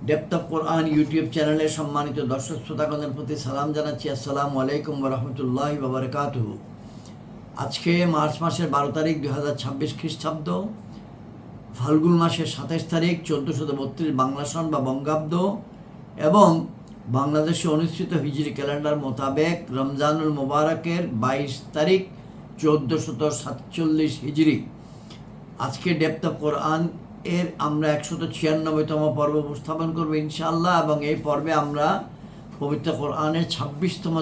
Depth of Quran YouTube চ্যানেলের সম্মানিত দর্শক শ্রোতাগণের প্রতি সালাম জানাচ্ছি। আসসালামু আলাইকুম ওয়া রাহমাতুল্লাহি ওয়া বারাকাতুহু। আজকে মার্চ মাসের 12 তারিখ 2026 খ্রিস্টাব্দ, ফাল্গুন মাসের 27 তারিখ 1432 বাংলা সন বা বঙ্গাব্দ এবং বাংলাদেশে অনুষ্ঠিত হিজরি ক্যালেন্ডার মোতাবেক রমজানুল মোবারকের 22 তারিখ 1447 হিজরি। আজকে ডেপথ অফ কোরআন এর আমরা 196তম পর্ব উপস্থাপন করবো ইনশাআল্লাহ, এবং এই পর্বে আমরা পবিত্র কোরআনের 26তম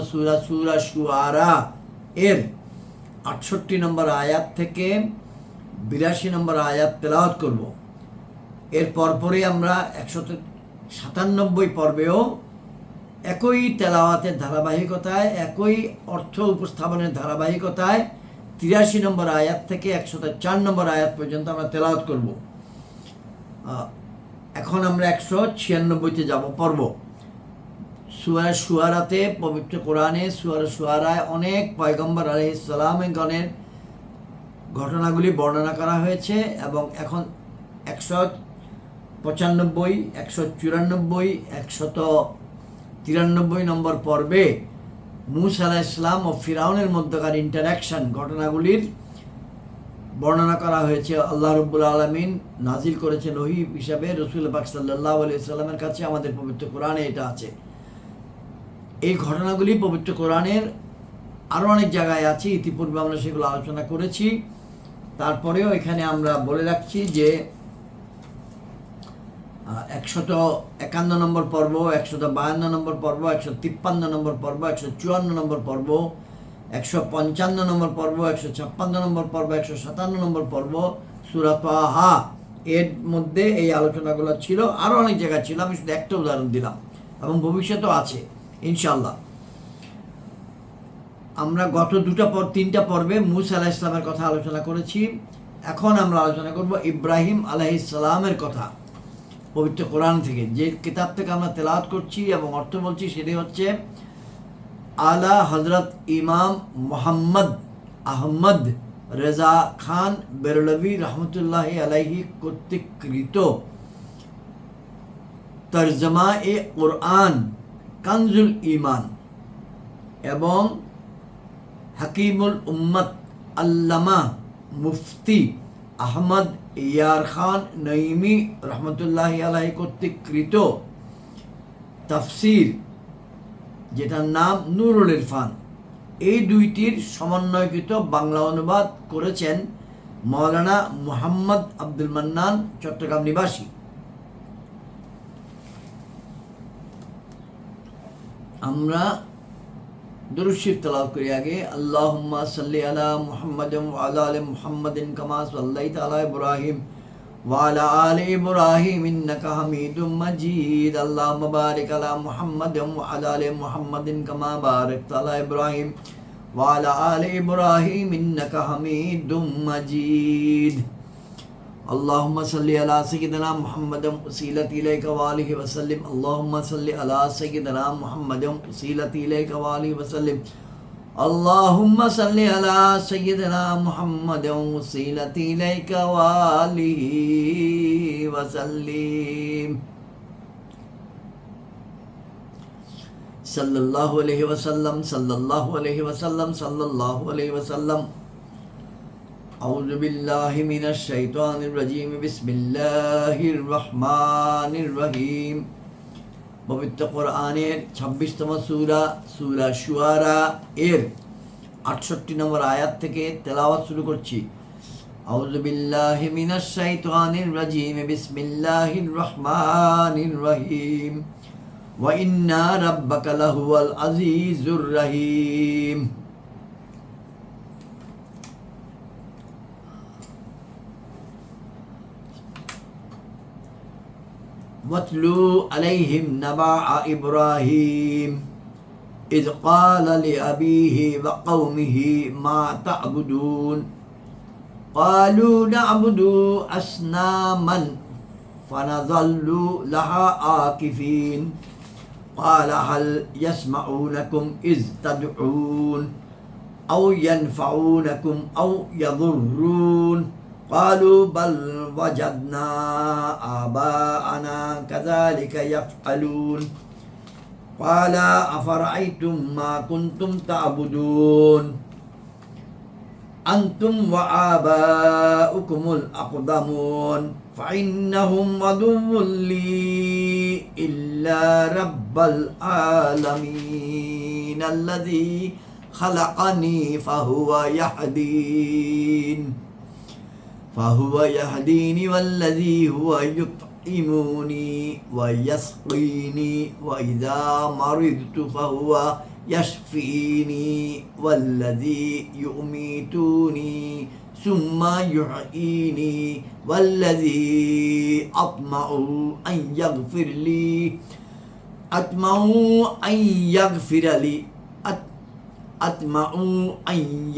সূরা শুআরা এর 68 নম্বর আয়াত থেকে 82 নম্বর আয়াত তেলাওয়াত করব। এর পরপরই আমরা 197 পর্বেও একই তেলাওয়াতের ধারাবাহিকতায়, একই অর্থ উপস্থাপনের ধারাবাহিকতায় 83 নম্বর আয়াত থেকে 104 নম্বর আয়াত পর্যন্ত আমরা তেলাওয়াত করব। এখন আমরা 196তে যাব পর্ব। সূরা শুআরাতে, পবিত্র কোরআনে সূরা শুআরায় অনেক পয়গম্বর আলাইহিস সালামগণের ঘটনাগুলি বর্ণনা করা হয়েছে এবং এখন 195, 194, 193 নম্বর পর্বে মূসা আলাইহিস সালাম ও ফিরাউনের মধ্যকার ইন্টারাকশন ঘটনাগুলির বর্ণনা করা হয়েছে। আল্লাহ রাব্বুল আলামিন নাজিল করেছেন ওহী হিসাবে রাসূল পাক সাল্লাল্লাহু আলাইহি সাল্লামের কাছে। আমাদের পবিত্র কোরআনে এটা আছে। এই ঘটনাগুলি পবিত্র কোরআনের আরও অনেক জায়গায় আছে, ইতিপূর্বে আমরা সেগুলো আলোচনা করেছি। তারপরেও এখানে আমরা বলে রাখছি যে 151 নম্বর পর্ব, 152 নম্বর পর্ব, 153 নম্বর পর্ব, 154 নম্বর পর্ব, 155 নম্বর পর্ব, 156 নম্বর পর্ব, 157 নম্বর পর্ব সূরা তাহা এর মধ্যে এই আলোচনাগুলো ছিল। আরও অনেক জায়গা ছিল, আমি শুধু একটা উদাহরণ দিলাম এবং ভবিষ্যতেও আছে ইনশাআল্লাহ। আমরা গত তিনটা পর্বে মূসা আলাইহিস সালামের কথা আলোচনা করেছি। এখন আমরা আলোচনা করব ইব্রাহিম আলাইহিস সালামের কথা পবিত্র কোরআন থেকে। যে কিতাব থেকে আমরা তেলাওয়াত করছি এবং অর্থ বলছি সেটি হচ্ছে আলা হযরত ইমাম মোহাম্মদ আহমদ রেজা খান বেরলভী রহমতুল্লাহি আলাইহি কর্তৃকৃত তরজমা এ কোরআন কানজুল ঈমান এবং হাকিমুল উম্মত আল্লামা মুফতি আহমদ ইয়ার খান নঈমি রহমতুল্লাহি আলাইহি কর্তৃকৃত তাফসির, যেটার নাম নুরুল ইরফান, এই দুইটির সমন্বয়কৃত বাংলা অনুবাদ করেছেন মাওলানা মুহাম্মদ আব্দুল মান্নান, চট্টগ্রাম নিবাসী। আমরা দুরূদ শরীফ তেলাওয়াত করি আগে। আল্লাহুম্মা সাল্লি আলা মুহাম্মাদিন ওয়া আলা আলি মুহাম্মাদিন কামা সাল্লাইতা আলা ইব্রাহিম ওয়া আলা আলি ইব্রাহিম ইন্নাকা হামিদুম মাজিদ। আল্লাহুম্মা বারিক আলা মুহাম্মাদিন ওয়া আলা আলি মুহাম্মাদিন কামা বারাকতা আলা ইব্রাহিম ওয়া আলা আলি ইব্রাহিম ইন্নাকা হামিদুম মাজিদ। اللهم صل على سيدنا محمد وسيلة إليك وآله وسلم. اللهم صل على سيدنا محمد وسيلة إليك وآله وسلم. اللهم صل على سيدنا محمد وسيلة إليك وآله وسلم. صلى الله عليه وسلم، صلى الله عليه وسلم، صلى الله عليه وسلم. أعوذ بالله من الشيطان الرجيم. بسم الله الرحمن الرحيم. পবিত্র কোরআনের 26তম সূরা শুআরা এর 68 নম্বর আয়াত থেকে তেলাওয়াত শুরু করছি। আউযু বিল্লাহি মিনাশ শাইতানির রাজীম। বিসমিল্লাহির রহমানির রহিম। ওয়া ইন্না রাব্বাকা লাহুয়াল আজিজুর রহিম। واتلو عليهم نبأ إبراهيم إذ قال لأبيه وقومه ما تعبدون قالوا نعبد أصناما فنظل لها عاكفين قال هل يسمعونكم إذ تدعون أو ينفعونكم أو يضرون قالوا بل وجدنا آباءنا কাযালিকা ইয়াফআলুন ক্বালা আফারাআইতুম মা কুনতুম তা'বুদুন আনতুম ওয়া আবাউকুমুল আকদামুন ফাইন্নাহুম আদুউল লি ইল্লা রাব্বাল আলামিন আল্লাযী খালাকানি ফাহুয়া ইয়াহদিনি ওয়াল্লাযী হুয়া ইউতঈমুনি ওয়া ইয়াসকিনি ওয়া ইযা মারিদতু ফাহুয়া يشفيني والذي يميتني ثم يحييني والذي أطمع أن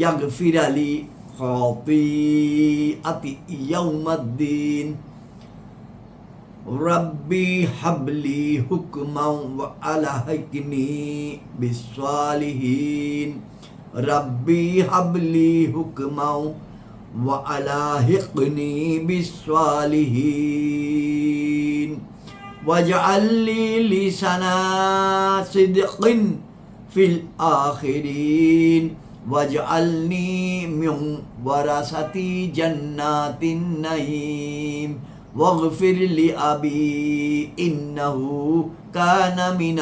يغفر لي خطيئتي يوم الدين ربي هب لي حكما وألحقني بالصالحين ربي هب لي حكما وألحقني بالصالحين واجعل لي لسان صدق في الآخرين واجعلني من ورثة جنات النعيم واغفر لأبي إنه كان من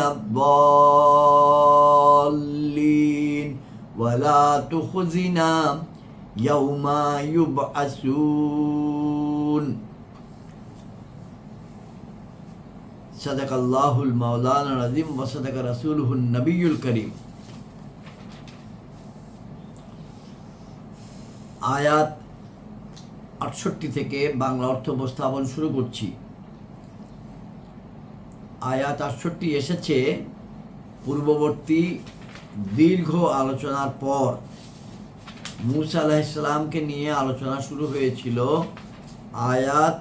الضالين ولا تخزنا يوم يبعثون صدق الله المولانا العظيم وصدق رسوله النبي الكريم আয়াত 68 থেকে বাংলা অর্থ উপস্থাপন শুরু করছি। আয়াত 68 এসেছে পূর্ববর্তী দীর্ঘ আলোচনার পর। মূসা আলাইহিস সালামকে নিয়ে আলোচনা শুরু হয়েছিল আয়াত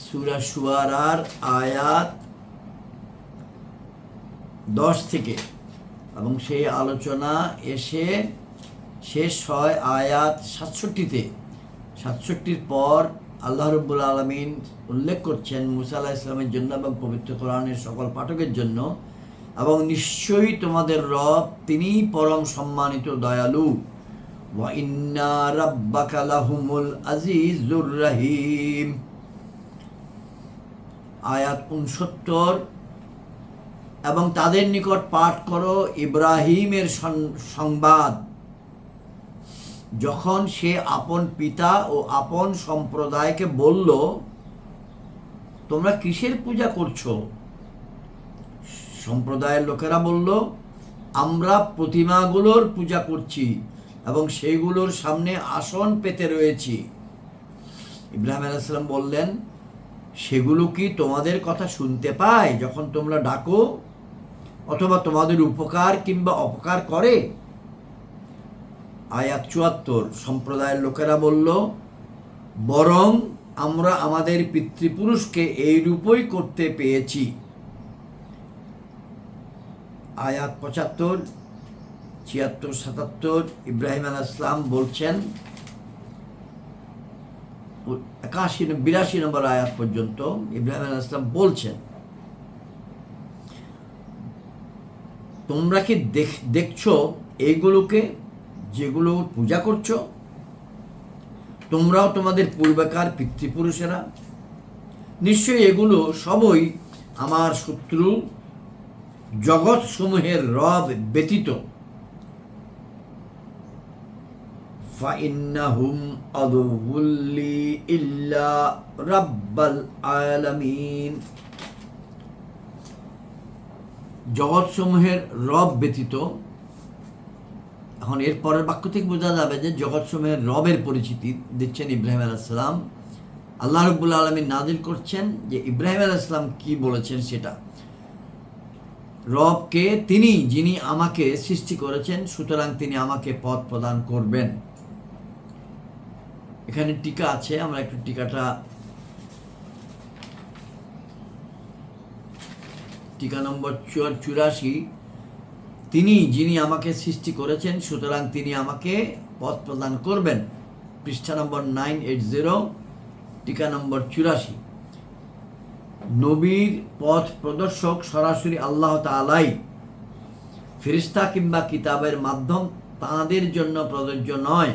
সূরা শুআরার আয়াত 10 থেকে, এবং সেই আলোচনা এসে শেষ হয় আয়াত 67-তে। 67-র পর আল্লাহ রাব্বুল আলামিন উল্লেখ করছেন মূসা আলাইহিস সালামের জন্য এবং পবিত্র কোরআনের সকল পাঠকের জন্য, এবং নিশ্চয়ই তোমাদের রব তিনিই পরম সম্মানিত দয়ালু। ওয়া ইন্না রাব্বাকা লাহুমুল আজিজুর রহিম। আয়াত 69, এবং তাদের নিকট পাঠ করো ইব্রাহিমের সংবাদ, যখন সে আপন পিতা ও আপন সম্প্রদায়কে বলল, তোমরা কিসের পূজা করছো? সম্প্রদায়ের লোকেরা বলল, আমরা প্রতিমাগুলোর পূজা করছি এবং সেইগুলোর সামনে আসন পেতে রয়েছি। ইব্রাহিম আলাইহিস সালাম বললেন, সেগুলো কি তোমাদের কথা শুনতে পায় যখন তোমরা ডাকো, অথবা তোমাদের উপকার কিংবা অপকার করে? আয়াত 74, সম্প্রদায়ের লোকেরা বলল, বরং আমরা আমাদের পিতৃপুরুষকে এই রূপই করতে পেয়েছি। আয়াত 75, 76, 77 ইব্রাহিম আলাইহিস সালাম বলছেন, 82 নম্বর আয়াত পর্যন্ত ইব্রাহিম আলাইহিস সালাম বলছেন, তোমরা কি দেখছো এইগুলোকে যেগুলো পূজা করছো? তোমরাও তোমাদের পূর্বেকার পিতৃপুরুষেরা, নিশ্চয়ই এগুলো সবই আমার শত্রু, জগৎ সমূহের রব ব্যতীত। ফাইন্নাহুম আদুউল লি ইল্লা রাব্বাল আলামিন। জগৎ সমূহের রব ব্যতীত। এখন এর পরের বাক্য থেকে বোঝা যাবে যে জগৎ সমূহের রবের পরিচিতি দিচ্ছেন ইব্রাহিম আলাইহিস সালাম। আল্লাহ রাব্বুল আলামিন নাযিল করছেন যে ইব্রাহিম আলাইহিস সালাম কি বলেছেন সেটা। রবকে তিনি, যিনি আমাকে সৃষ্টি করেছেন, সুতরাং তিনি আমাকে পথ প্রদান করবেন। এখানে টিকা আছে, আমরা একটু টিকা নম্বর 84, তিনি, যিনি আমাকে সৃষ্টি করেছেন, সুতরাং তিনি আমাকে পথ প্রদান করবেন। পৃষ্ঠা নম্বর 980, টিকা নম্বর 84। নবীর পথ প্রদর্শক সরাসরি আল্লাহ তাআলাই, ফেরেশতা কিংবা কিতাবের মাধ্যম তাঁদের জন্য প্রযোজ্য নয়।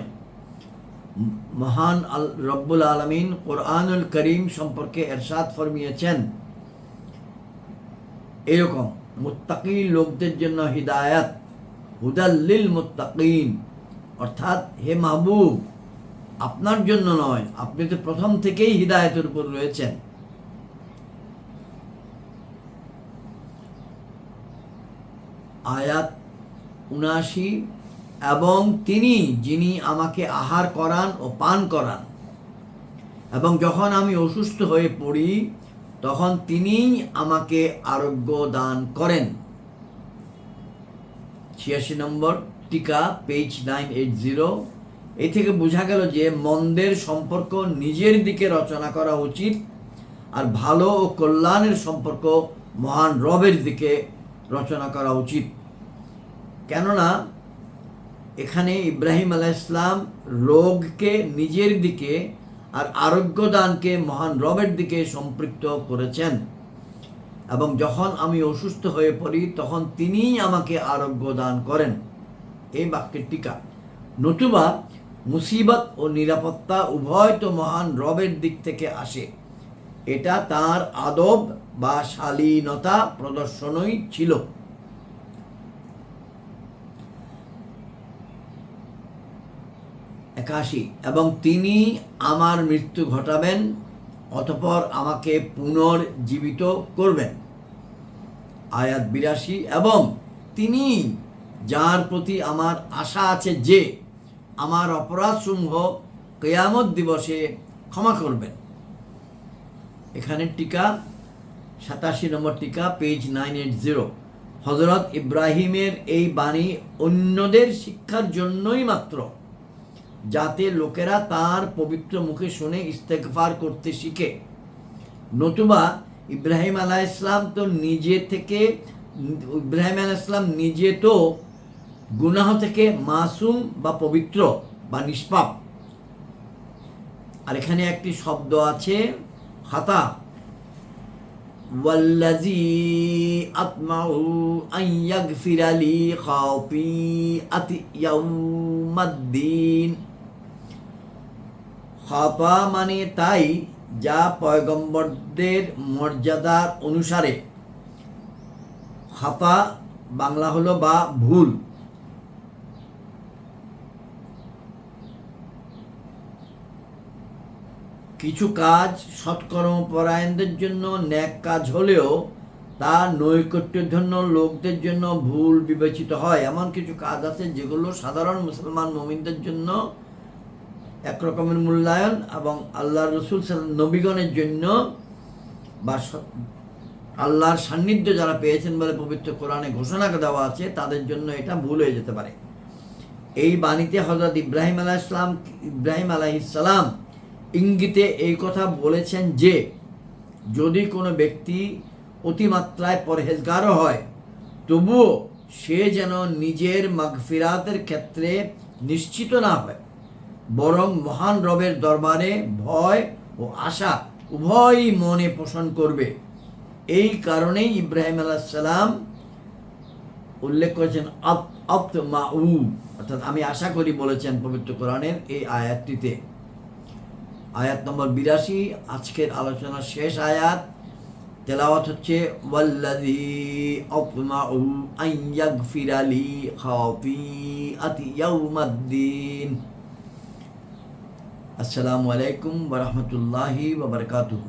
মহান রব্বুল আলামিন কোরআনুল করিম সম্পর্কে এরশাদ ফরমিয়েছেন এরকম, মুত্তাকি লোকদের জন্য হিদায়াত, হুদাল লিল মুত্তাকিন, অর্থাৎ হে মাহবুব আপনার জন্য নয়, আপনি তো প্রথম থেকেই হিদায়াতের উপর রয়েছেন। আয়াত ৭৯, এবং তিনি যিনি আমাকে আহার করান ও পান করান, এবং যখন আমি অসুস্থ হয়ে পড়ি তখন তিনিই আমাকে আরোগ্য দান করেন। ৮৬ নম্বর টিকা, পেজ 980। এই থেকে বোঝা গেল যে মন্দের সম্পর্ক নিজের দিকে রচনা করা উচিত, আর ভালো ও কল্যাণের সম্পর্ক মহান রবের দিকে রচনা করা উচিত। কেননা এখানে ইব্রাহিম আলাইহিস সালাম রোগকে নিজের দিকে আর আরোগ্য দানকে মহান রবের দিকে সম্পৃক্ত করেছেন, এবং যখন আমি অসুস্থ হয়ে পড়ি তখন তিনিই আমাকে আরোগ্য দান করেন, এই বাক্যের টিকা। নতুবা মুসিবত ও নিরাপত্তা উভয় তো মহান রবের দিক থেকে আসে, এটা তার আদব বা শালীনতা প্রদর্শনই ছিল। এবং তিনি আমার মৃত্যু ঘটাবেন, অতঃপর আমাকে পুনর্জীবিত করবেন। আয়াত ৮২, এবং তিনি যার প্রতি আমার আশা আছে যে আমার অপরাধসমূহ কিয়ামত দিবসে ক্ষমা করবেন। এখানে টিকা ৮৭ নম্বর টিকা, পেজ 980। হযরত ইব্রাহিমের এই বাণী অন্যদের শিক্ষার জন্যই মাত্র, যাতে লোকেরা তার পবিত্র মুখে শুনে ইস্তেগফার করতে শিখে। নতুবা ইব্রাহিম আলাইহিস সালাম নিজে তো গুনাহ থেকে মাসুম বা পবিত্র বা নিষ্পাপ। আর এখানে একটি শব্দ আছে খাতা, ওয়াল্লাযী আতমাউ আন ইয়াগফিরা লি খাতিআতি ইয়াউমাদ্দিন। খাতা মানে তাই যা পয়গম্বরদের মর্যাদার অনুসারে, খাতা বাংলা হলো বা ভুল। কিছু কাজ সৎকর্মপরায়ণদের জন্য ন্যাক কাজ হলেও তা নৈকট্যধন্য লোকদের জন্য ভুল বিবেচিত হয়। এমন কিছু কাজ আছে যেগুলো সাধারণ মুসলমান মুমিনদের জন্য একরকমের মূল্যায়ন, এবং আল্লাহ রসুল নবীগণের জন্য বা আল্লাহর সান্নিধ্য যারা পেয়েছেন বলে পবিত্র কোরআনে ঘোষণা দেওয়া আছে, তাদের জন্য এটা ভুল হয়ে যেতে পারে। এই বাণীতে হযরত ইব্রাহিম আলাইহিস সালাম ইঙ্গিতে এই কথা বলেছেন যে যদি কোনো ব্যক্তি অতিমাত্রায় পরহেজগারও হয়, তবুও সে যেন নিজের মাগফিরাতের ক্ষেত্রে নিশ্চিত না হয়, বরং মহান রবের দরবারে ভয় ও আশা উভয়ই মনে পোষণ করবে। এই কারণেই ইব্রাহিম আলাইহিস সালাম উল্লেখ করেছেন আতমাউ, অর্থাৎ আমি আশা করি বলেছেন পবিত্র কোরআনের এই আয়াতটিতে। আয়াত নম্বর ৮২, আজকের আলোচনার শেষ আয়াত। তেলাওয়াত হচ্ছে ওয়াল্লাযী আতমাউ আন ইয়াগফিরা লি খাতিআতি ইয়াউমাদ্দিন। আসসালামু আলাইকুম ওয়া রাহমাতুল্লাহি ওয়া বারাকাতুহু।